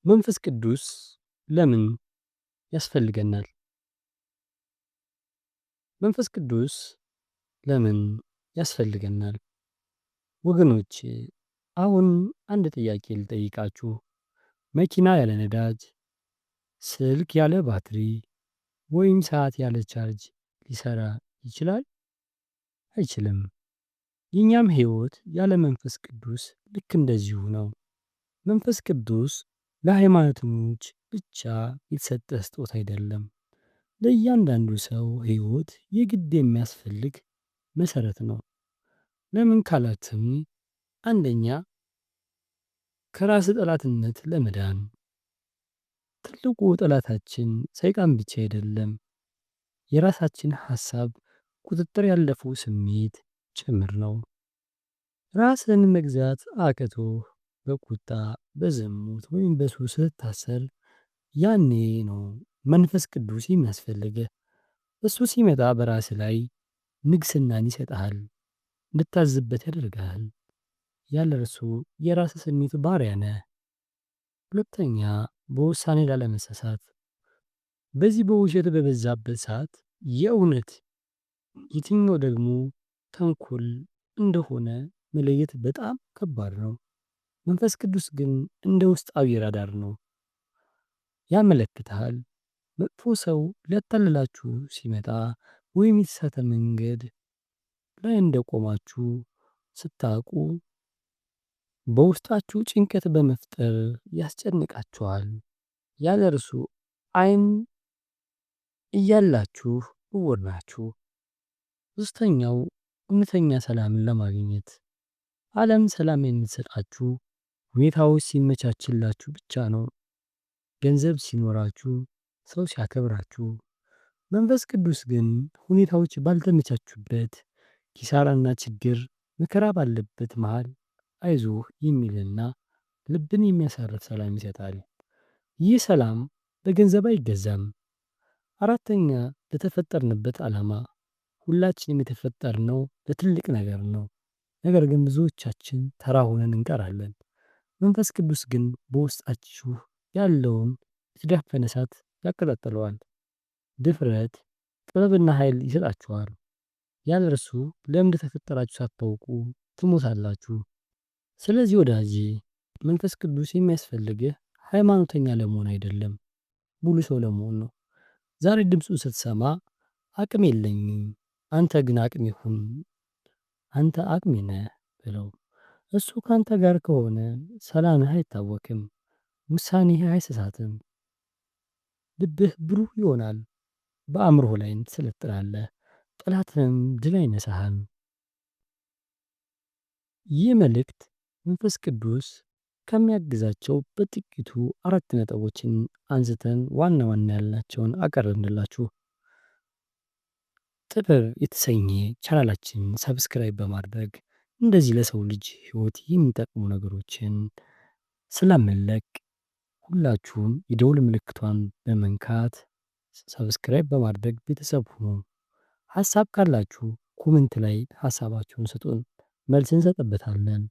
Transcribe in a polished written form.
መንፈስ ቅዱስ ለምን ያስፈልገናል? መንፈስ ቅዱስ ለምን ያስፈልገናል? ወገኖቼ አሁን አንድ ጥያቄ ልጠይቃችሁ። መኪና ያለ ነዳጅ፣ ስልክ ያለ ባትሪ ወይም ሰዓት ያለ ቻርጅ ሊሰራ ይችላል? አይችልም። የእኛም ሕይወት ያለ መንፈስ ቅዱስ ልክ እንደዚሁ ነው። መንፈስ ቅዱስ ለሃይማኖተኞች ብቻ የተሰጠ ስጦታ አይደለም። ለእያንዳንዱ ሰው ሕይወት የግድ የሚያስፈልግ መሰረት ነው። ለምን ካላችሁኝ፣ አንደኛ ከራስ ጠላትነት ለመዳን። ትልቁ ጠላታችን ሰይጣን ብቻ አይደለም፣ የራሳችን ሐሳብ ቁጥጥር ያለፈው ስሜት ጭምር ነው። ራስን መግዛት አቅቶህ በቁጣ በዝሙት ወይም በሱስ ስትታሰር ያኔ ነው መንፈስ ቅዱስ የሚያስፈልግህ። እሱ ሲመጣ በራስህ ላይ ንግስናን ይሰጥሃል፣ እንድታዝበት ያደርግሃል። ያለ እርሱ የራስህ ስሜት ባሪያ ነህ። ሁለተኛ በውሳኔ ላለመሳሳት። በዚህ በውሸት በበዛበት ሰዓት የእውነት የትኛው ደግሞ ተንኮል እንደሆነ መለየት በጣም ከባድ ነው። መንፈስ ቅዱስ ግን እንደ ውስጣዊ ራዳር ነው። ያመለክትሃል። መጥፎ ሰው ሊያታልላችሁ ሲመጣ ወይም የተሳተ መንገድ ላይ እንደቆማችሁ ስታውቁ በውስጣችሁ ጭንቀት በመፍጠር ያስጨንቃችኋል። ያለ እርሱ አይን እያላችሁ እውር ናችሁ። ሶስተኛው እውነተኛ ሰላምን ለማግኘት። ዓለም ሰላም የምትሰጣችሁ ሁኔታዎች ሲመቻችላችሁ ብቻ ነው። ገንዘብ ሲኖራችሁ፣ ሰው ሲያከብራችሁ። መንፈስ ቅዱስ ግን ሁኔታዎች ባልተመቻቹበት፣ ኪሳራና ችግር መከራ ባለበት መሃል አይዞህ የሚልና ልብን የሚያሳርፍ ሰላም ይሰጣል። ይህ ሰላም በገንዘብ አይገዛም። አራተኛ ለተፈጠርንበት ዓላማ። ሁላችንም የተፈጠርነው ለትልቅ ነገር ነው። ነገር ግን ብዙዎቻችን ተራ ሆነን እንቀራለን። መንፈስ ቅዱስ ግን በውስጣችሁ ያለውን የተዳፈነ እሳት ያቀጣጥለዋል። ድፍረት፣ ጥበብና ኃይል ይሰጣችኋል። ያለ እርሱ ለምን እንደተፈጠራችሁ ሳታውቁ ትሞታላችሁ። ስለዚህ ወዳጄ መንፈስ ቅዱስ የሚያስፈልግህ ሃይማኖተኛ ለመሆን አይደለም፣ ሙሉ ሰው ለመሆን ነው። ዛሬ ድምፁን ስትሰማ አቅም የለኝም፣ አንተ ግን አቅም ይሁን፣ አንተ አቅሜ ነህ ብለው። እሱ ካንተ ጋር ከሆነ ሰላምህ አይታወክም፣ ውሳኔህ አይሳሳትም፣ ልብህ ብሩህ ይሆናል። በአእምሮህ ላይ ትሰለጥናለህ፣ ጠላትህም ድል አይነሳህም። ይህ መልእክት መንፈስ ቅዱስ ከሚያግዛቸው በጥቂቱ 4 ነጥቦችን አንስተን ዋና ዋና ያልናቸውን አቀረብንላችሁ። ጥበብ የተሰኘ ቻናላችንን ሰብስክራይብ በማድረግ እንደዚህ ለሰው ልጅ ሕይወት የሚጠቅሙ ነገሮችን ስለምንለቅ ሁላችሁም የደውል ምልክቷን በመንካት ሰብስክራይብ በማድረግ ቤተሰብ ሁኑ። ሀሳብ ካላችሁ ኮሜንት ላይ ሀሳባችሁን ስጡን፣ መልስ እንሰጥበታለን።